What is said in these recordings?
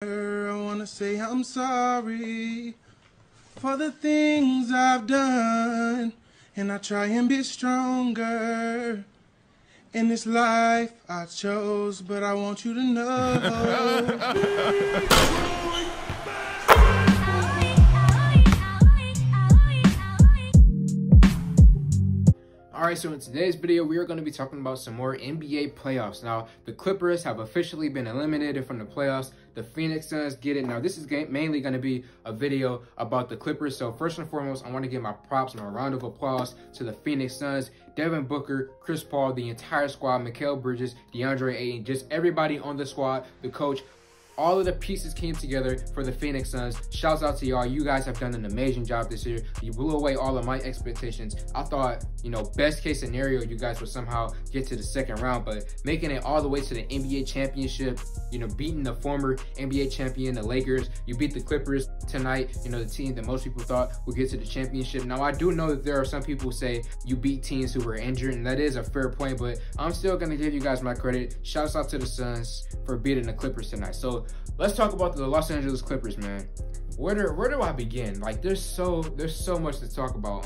I wanna say I'm sorry for the things I've done, and I try and be stronger in this life I chose, but I want you to know. Alright, so in today's video, we are going to be talking about some more NBA playoffs. Now, the Clippers have officially been eliminated from the playoffs. The Phoenix Suns get it. Now, this is mainly going to be a video about the Clippers. So, first and foremost, I want to give my props and a round of applause to the Phoenix Suns. Devin Booker, Chris Paul, the entire squad, Mikal Bridges, DeAndre Ayton, just everybody on the squad, the coach. All of the pieces came together for the Phoenix Suns. Shouts out to y'all. You guys have done an amazing job this year. You blew away all of my expectations. I thought, best case scenario, you guys would somehow get to the second round, but making it all the way to the NBA championship, beating the former NBA champion, the Lakers. You beat the Clippers tonight, the team that most people thought would get to the championship. Now, I do know that there are some people who say you beat teams who were injured, and that is a fair point, but I'm still going to give you guys my credit. Shouts out to the Suns for beating the Clippers tonight. So, let's talk about the Los Angeles Clippers, man. Where do I begin? Like, there's so much to talk about.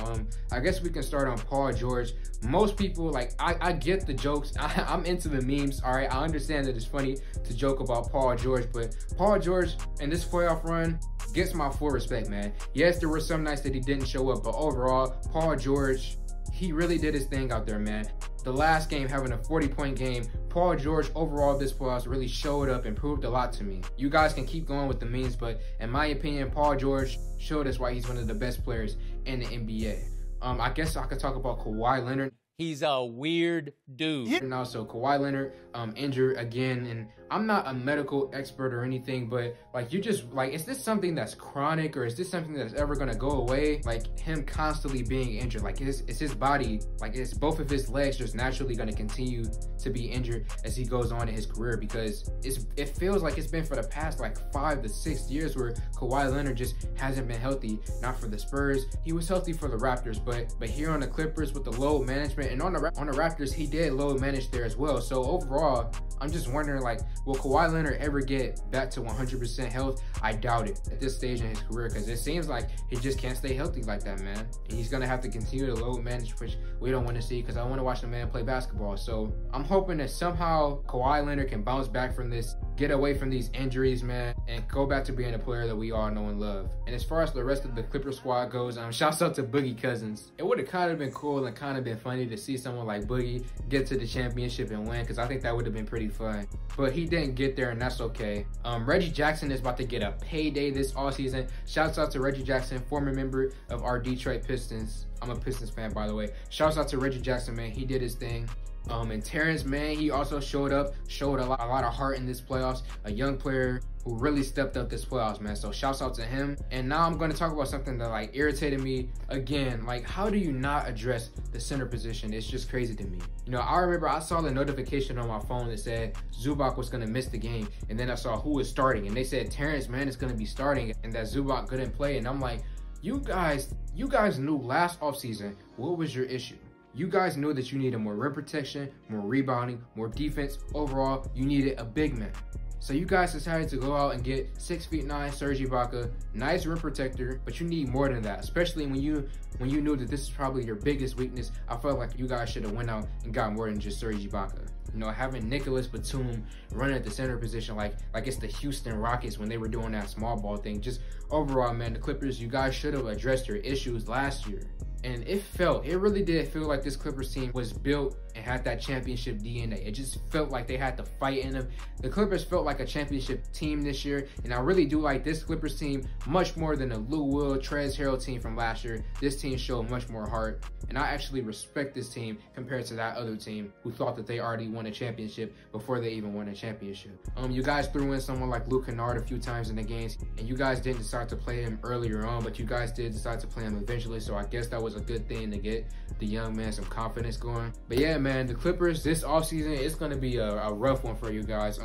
I guess we can start on Paul George. Most people, like, I get the jokes. I'm into the memes, all right? I understand that it's funny to joke about Paul George, but Paul George in this playoff run gets my full respect, man. Yes, there were some nights that he didn't show up, but overall, Paul George, he really did his thing out there, man. The last game having a 40-point game, Paul George overall this playoffs really showed up and proved a lot to me. You guys can keep going with the memes, but in my opinion, Paul George showed us why he's one of the best players in the NBA. I guess I could talk about Kawhi Leonard. He's a weird dude. And also Kawhi Leonard injured again, and I'm not a medical expert or anything, but like, is this something that's chronic, or is this something that's ever gonna go away? Like, him constantly being injured, like is his body, like is both of his legs just naturally gonna continue to be injured as he goes on in his career? Because it feels like it's been for the past like 5 to 6 years where Kawhi Leonard just hasn't been healthy. Not for the Spurs, he was healthy for the Raptors, but here on the Clippers with the load management, and on the Raptors, he did load manage there as well. So overall, I'm just wondering, like, will Kawhi Leonard ever get back to 100% health? I doubt it at this stage in his career, because it seems like he just can't stay healthy like that, man. And he's gonna have to continue to load manage, which we don't want to see, because I want to watch the man play basketball. So I'm hoping that somehow Kawhi Leonard can bounce back from this, get away from these injuries, man, and go back to being a player that we all know and love. And as far as the rest of the Clipper squad goes, shouts out to Boogie Cousins. It would have kind of been cool and kind of been funny to see someone like Boogie get to the championship and win, because I think that would have been pretty fun. But he didn't get there, and that's okay. Reggie Jackson is about to get a payday this offseason. Shouts out to Reggie Jackson, former member of our Detroit Pistons. I'm a Pistons fan, by the way. Shouts out to Reggie Jackson, man. He did his thing. And Terrence, man, he also showed a lot of heart in this playoffs. A young player who really stepped up this playoffs, man. So shouts out to him. And now I'm going to talk about something that like irritated me again. Like, how do you not address the center position? It's just crazy to me. I remember I saw the notification on my phone that said Zubac was going to miss the game, and then I saw who was starting, and they said Terrence Mann is going to be starting, and that Zubac couldn't play. And I'm like, you guys knew last offseason what was your issue. You guys knew that you needed more rim protection, more rebounding, more defense. Overall, you needed a big man. So you guys decided to go out and get 6'9" Serge Ibaka, nice rim protector, but you need more than that, especially when you knew that this is probably your biggest weakness. I felt like you guys should have went out and got more than just Serge Ibaka. Having Nicholas Batum running at the center position like it's the Houston Rockets when they were doing that small ball thing. Just overall, man, the Clippers, you guys should have addressed your issues last year. And it really did feel like this Clippers team was built and had that championship DNA. It just felt like they had the fight in them. The Clippers felt like a championship team this year, and I really do like this Clippers team much more than the Lou Will, Trez Harrell team from last year. This team showed much more heart, and I actually respect this team compared to that other team who thought that they already won a championship before they even won a championship. You guys threw in someone like Luke Kennard a few times in the games, and you guys didn't decide to play him earlier on, but you guys did decide to play him eventually, so I guess that was a good thing to get the young man some confidence going. But yeah, man, the Clippers this offseason, it's going to be a rough one for you guys.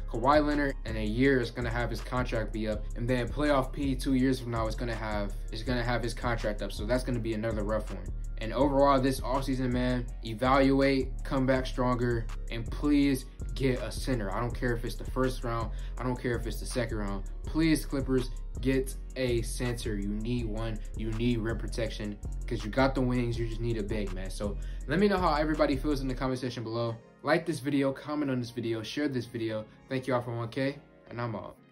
Kawhi Leonard in a year is going to have his contract be up, and then playoff P 2 years from now is going to have his contract up, so that's going to be another rough one. And overall, this offseason, man, evaluate, come back stronger, and please get a center. I don't care if it's the first round. I don't care if it's the second round. Please, Clippers, get a center. You need one. You need rim protection because you got the wings. You just need a big, man. So let me know how everybody feels in the comment section below. Like this video, comment on this video, share this video. Thank you all for 1K, and I'm out.